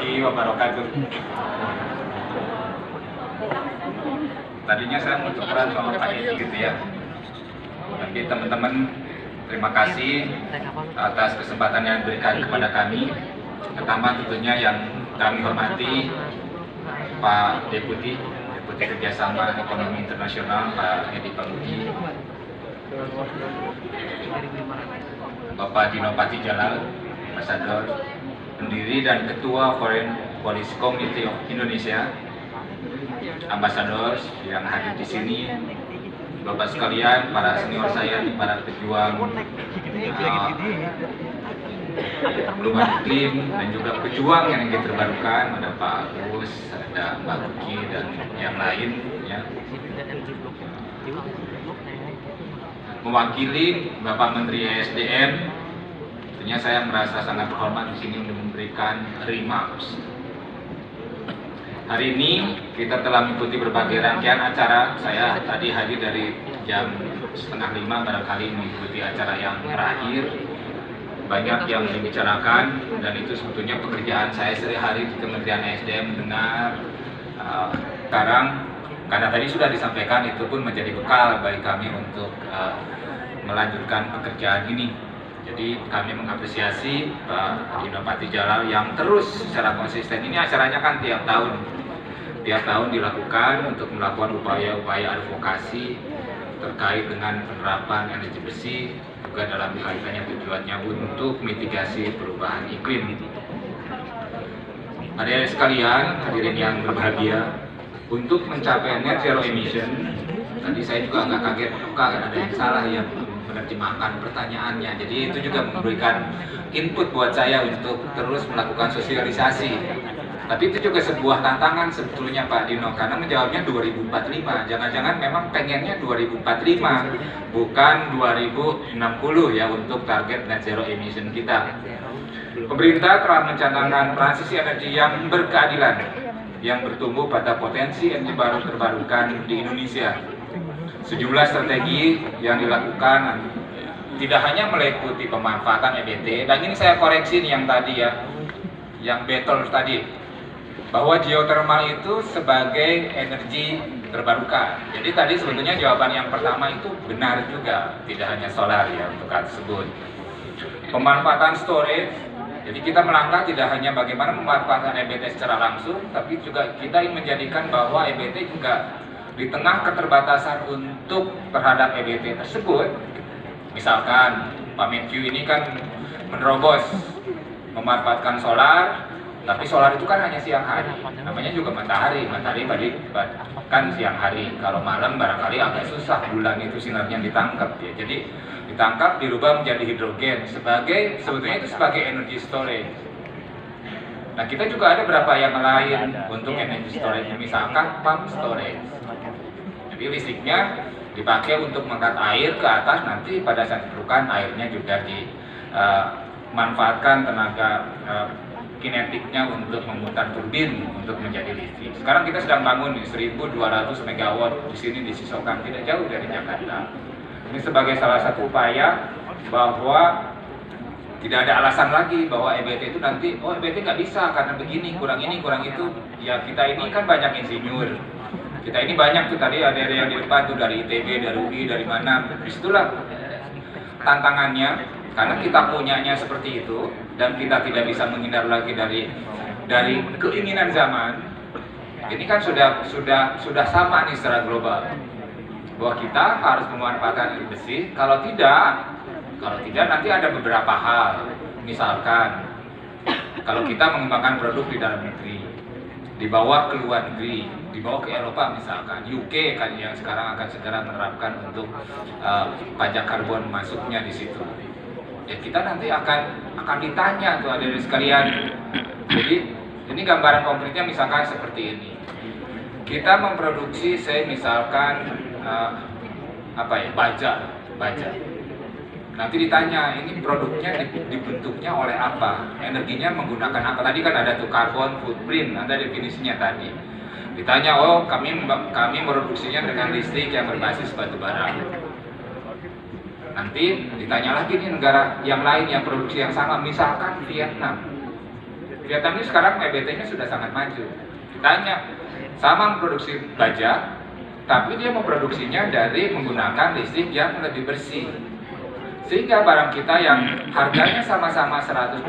warahmatullahi wabarakatuh. Tadinya saya mau tukeran sama Pak Edi gitu ya. Tapi teman-teman, terima kasih atas kesempatan yang diberikan kepada kami. Pertama tentunya yang kami hormati Pak Deputi Kerjasama Ekonomi Internasional Pak Edi Pambudi, Bapak Dino Patijalal, Ambassador, pendiri dan Ketua Foreign Policy Committee of Indonesia, Ambassador yang hadir di sini, Bapak sekalian, para senior saya, para pejuang perubahan iklim dan juga pejuang yang energi terbarukan, ada Pak Agus, ada Mbak Kuki dan yang lain ya. Mewakili Bapak Menteri ESDM, tentunya saya merasa sangat berhormat di sini untuk memberikan remarks. Hari ini kita telah mengikuti berbagai rangkaian acara. Saya tadi hadir dari jam 4:30 barangkali mengikuti acara yang terakhir. Banyak yang dibicarakan dan itu sebetulnya pekerjaan saya sehari-hari di Kementerian ESDM mendengar. Sekarang karena tadi sudah disampaikan, itu pun menjadi bekal bagi kami untuk melanjutkan pekerjaan ini. Jadi kami mengapresiasi Pak Dino Patijalal yang terus secara konsisten. Ini acaranya kan tiap tahun dilakukan untuk melakukan upaya-upaya advokasi terkait dengan penerapan energi bersih, juga dalam kaitannya tujuannya untuk mitigasi perubahan iklim. Hadirin sekalian, hadirin yang berbahagia, untuk mencapai net zero emission, tadi saya juga agak kaget, ada yang salah yang menerjemahkan pertanyaannya. Jadi itu juga memberikan input buat saya untuk terus melakukan sosialisasi. Tapi itu juga sebuah tantangan sebetulnya Pak Dino, karena menjawabnya 2045. Jangan-jangan memang pengennya 2045, bukan 2060 ya untuk target net zero emission kita. Pemerintah telah mencanangkan transisi energi yang berkeadilan, yang bertumbuh pada potensi energi baru terbarukan di Indonesia. Sejumlah strategi yang dilakukan tidak hanya meliputi pemanfaatan EBT, dan ini saya koreksi nih yang tadi ya, yang betul tadi, bahwa geothermal itu sebagai energi terbarukan. Jadi tadi sebetulnya jawaban yang pertama itu benar juga, tidak hanya solar ya untuk hal tersebut. Pemanfaatan storage, jadi kita melangkah tidak hanya bagaimana memanfaatkan EBT secara langsung, tapi juga kita ingin menjadikan bahwa EBT juga di tengah keterbatasan untuk terhadap EBT tersebut. Misalkan Pak Menkyu ini kan menerobos memanfaatkan solar, tapi solar itu kan hanya siang hari, namanya juga matahari tadi kan siang hari, kalau malam barangkali agak susah, bulan itu sinarnya ditangkap ya. Jadi ditangkap, dirubah menjadi hidrogen sebetulnya itu sebagai energy storage. Nah kita juga ada beberapa yang lain untuk energy storage, misalkan pump storage. Jadi listriknya dipakai untuk mengangkat air ke atas, nanti pada saat diperlukan airnya juga dimanfaatkan tenaga kinetiknya untuk memutar turbin untuk menjadi listrik. Sekarang kita sedang bangun 1.200 MW di sini di Sisokan, tidak jauh dari Jakarta. Ini sebagai salah satu upaya bahwa tidak ada alasan lagi bahwa EBT itu nanti, oh EBT nggak bisa karena begini, kurang ini, kurang itu. Ya kita ini kan banyak insinyur. Kita ini banyak tuh, tadi ada yang di depan tuh dari ITB, dari UI, dari mana. Disitulah tantangannya, karena kita punyanya seperti itu dan kita tidak bisa menghindar lagi dari keinginan zaman. Ini kan sudah sama nih secara global bahwa kita harus memanfaatkan energi bersih. Kalau tidak nanti ada beberapa hal. Misalkan kalau kita mengembangkan produk di dalam negeri, dibawa ke luar negeri, dibawa ke Eropa misalkan, UK kan yang sekarang akan segera menerapkan untuk pajak karbon masuknya di situ. Ya kita nanti akan ditanya tuh hadirin sekalian. Jadi ini gambaran konkretnya misalkan seperti ini. Kita memproduksi misalkan baja. Nanti ditanya ini produknya dibentuknya oleh apa, energinya menggunakan apa. Tadi kan ada tuh carbon footprint, ada definisinya tadi. Ditanya, oh kami produksinya dengan listrik yang berbasis batu bara. Nanti ditanya lagi nih negara yang lain yang produksi yang sama, misalkan Vietnam. Vietnam ini sekarang EBT-nya sudah sangat maju. Ditanya, sama memproduksi baja, tapi dia memproduksinya dari menggunakan listrik yang lebih bersih. Sehingga barang kita yang harganya sama-sama $100,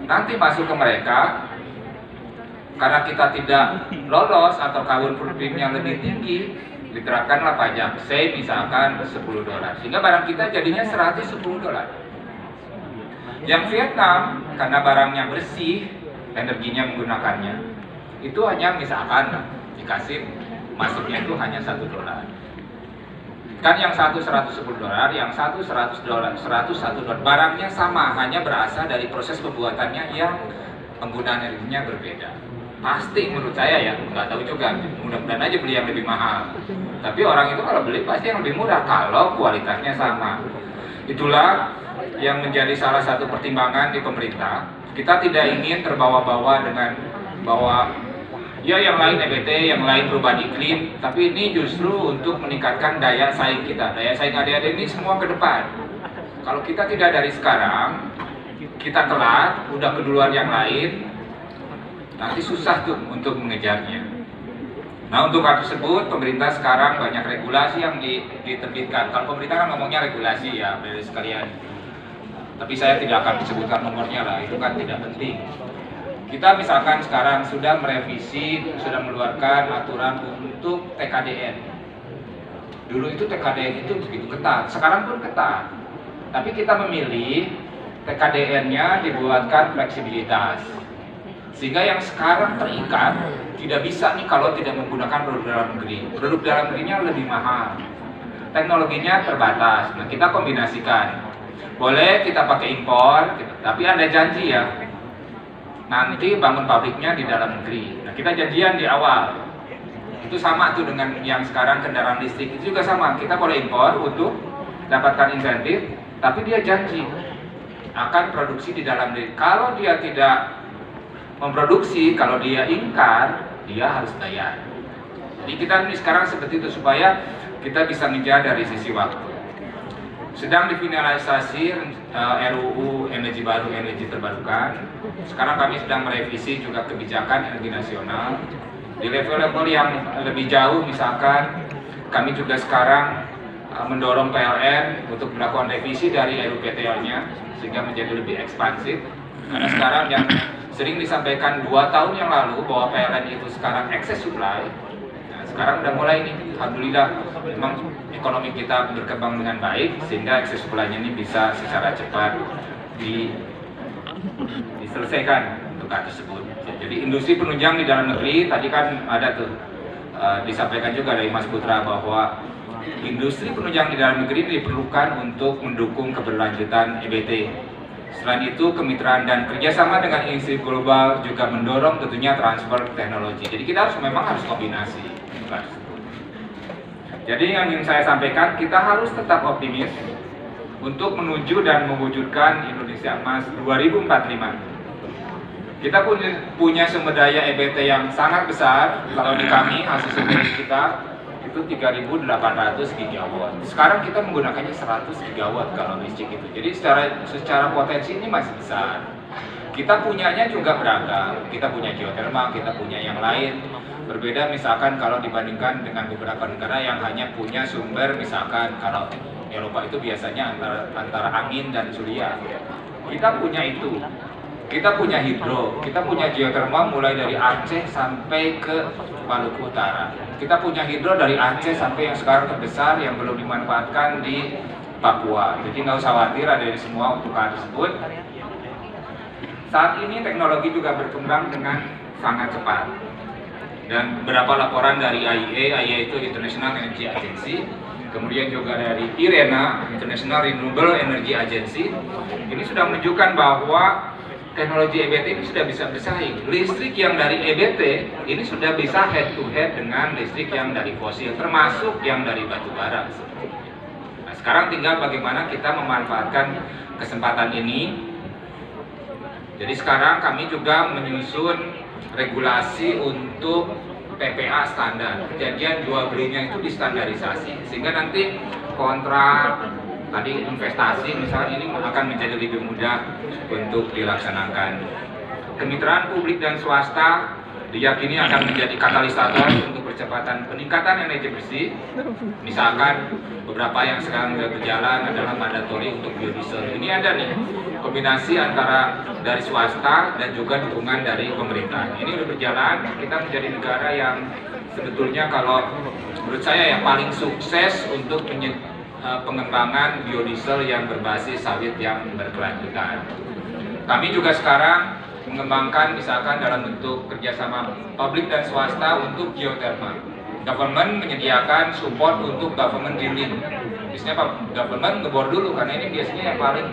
nanti masuk ke mereka, karena kita tidak lolos atau carbon footprint-nya lebih tinggi, diterapkanlah pajak, say misalkan $10. Sehingga barang kita jadinya $110. Yang Vietnam, karena barangnya bersih, energinya menggunakannya, itu hanya misalkan dikasih masuknya itu hanya $1. Kan yang satu $110, yang satu $100, $101. Barangnya sama, hanya berasal dari proses pembuatannya yang penggunaan energinya berbeda. Pasti menurut saya ya, nggak tahu juga, mudah-mudahan aja beli yang lebih mahal. Tapi orang itu kalau beli pasti yang lebih murah kalau kualitasnya sama. Itulah yang menjadi salah satu pertimbangan di pemerintah. Kita tidak ingin terbawa-bawa dengan bahwa ya yang lain EBT, yang lain perubahan iklim, tapi ini justru untuk meningkatkan daya saing kita. Daya saing adik-adik ini semua ke depan. Kalau kita tidak dari sekarang, kita telat, udah keduluan yang lain, nanti susah tuh untuk mengejarnya. Nah, untuk hal tersebut, pemerintah sekarang banyak regulasi yang diterbitkan. Kalau pemerintah kan ngomongnya regulasi ya, dari sekalian. Tapi saya tidak akan disebutkan nomornya lah, itu kan tidak penting. Kita misalkan sekarang sudah merevisi, sudah mengeluarkan aturan untuk TKDN. Dulu itu TKDN itu begitu ketat, sekarang pun ketat. Tapi kita memilih TKDN-nya dibuatkan fleksibilitas. Sehingga yang sekarang terikat tidak bisa nih kalau tidak menggunakan produk dalam negeri. Produk dalam negerinya lebih mahal, teknologinya terbatas. Nah, kita kombinasikan. Boleh kita pakai impor, tapi ada janji ya, nanti bangun pabriknya di dalam negeri. Nah, kita janjian di awal. Itu sama tuh dengan yang sekarang kendaraan listrik, itu juga sama. Kita boleh impor untuk dapatkan insentif, tapi dia janji akan produksi di dalam negeri. Kalau dia tidak memproduksi, kalau dia ingkar, dia harus bayar. Jadi kita ini sekarang seperti itu supaya kita bisa mengejar dari sisi waktu. Sedang difinalisasi RUU energi baru, energi terbarukan. Sekarang kami sedang merevisi juga kebijakan energi nasional di level-level yang lebih jauh. Misalkan kami juga sekarang mendorong PLN untuk melakukan revisi dari RUPTL-nya sehingga menjadi lebih ekspansif. Karena sekarang yang sering disampaikan 2 tahun yang lalu bahwa PLN itu sekarang excess supply. Nah, sekarang udah mulai nih, alhamdulillah memang ekonomi kita berkembang dengan baik sehingga excess supply-nya ini bisa secara cepat diselesaikan untuk hal tersebut. Jadi industri penunjang di dalam negeri tadi kan ada tuh disampaikan juga dari Mas Putra bahwa industri penunjang di dalam negeri diperlukan untuk mendukung keberlanjutan EBT. Selain itu, kemitraan dan kerjasama dengan industri global juga mendorong tentunya transfer teknologi. Jadi kita memang harus kombinasi. Jadi yang ingin saya sampaikan, kita harus tetap optimis untuk menuju dan mewujudkan Indonesia Emas 2045. Kita punya sumber daya EBT yang sangat besar. Kalau di kami, hasil survei kita itu 3.800 gigawatt. Sekarang kita menggunakannya 100 gigawatt kalau listrik itu. Jadi secara potensi ini masih besar. Kita punyanya juga beragam. Kita punya geothermal, kita punya yang lain. Berbeda misalkan kalau dibandingkan dengan beberapa negara yang hanya punya sumber, misalkan kalau Eropa itu biasanya antara angin dan surya. Kita punya itu. Kita punya hidro, kita punya geothermal mulai dari Aceh sampai ke Maluku Utara. Kita punya hidro dari Aceh sampai yang sekarang terbesar yang belum dimanfaatkan di Papua. Jadi nggak usah khawatir ada di semua untuk hal tersebut. Saat ini teknologi juga berkembang dengan sangat cepat. Dan beberapa laporan dari IEA itu International Energy Agency, kemudian juga dari IRENA, International Renewable Energy Agency, ini sudah menunjukkan bahwa teknologi EBT ini sudah bisa bersaing. Listrik yang dari EBT ini sudah bisa head to head dengan listrik yang dari fosil, termasuk yang dari batu bara. Nah, sekarang tinggal bagaimana kita memanfaatkan kesempatan ini. Jadi sekarang kami juga menyusun regulasi untuk PPA standar. Perjanjian jual belinya itu distandarisasi sehingga nanti kontrak tadi investasi misalnya ini akan menjadi lebih mudah untuk dilaksanakan. kemitraan publik dan swasta diyakini akan menjadi katalisator untuk percepatan peningkatan energi bersih. Misalkan beberapa yang sekarang sudah berjalan adalah mandatori untuk biodiesel. Ini ada nih kombinasi antara dari swasta dan juga dukungan dari pemerintah. Ini sudah berjalan, kita menjadi negara yang sebetulnya kalau menurut saya yang paling sukses untuk pengembangan biodiesel yang berbasis sawit yang berkelanjutan. Kami juga sekarang mengembangkan misalkan dalam bentuk kerjasama publik dan swasta untuk geothermal. Government menyediakan support untuk government drilling. Biasanya government ngebor dulu karena ini biasanya yang paling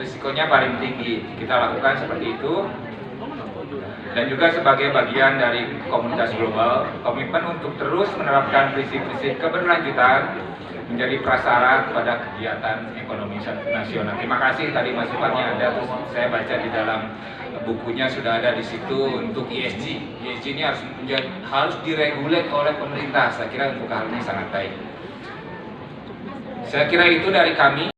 risikonya paling tinggi. Kita lakukan seperti itu. Dan juga sebagai bagian dari komunitas global, komitmen untuk terus menerapkan prinsip-prinsip keberlanjutan menjadi prasyarat pada kegiatan ekonomi nasional. Terima kasih, tadi masukannya ada, terus saya baca di dalam bukunya sudah ada di situ untuk ESG. ESG ini harus diregulat oleh pemerintah. Saya kira untuk hal ini sangat baik. Saya kira itu dari kami.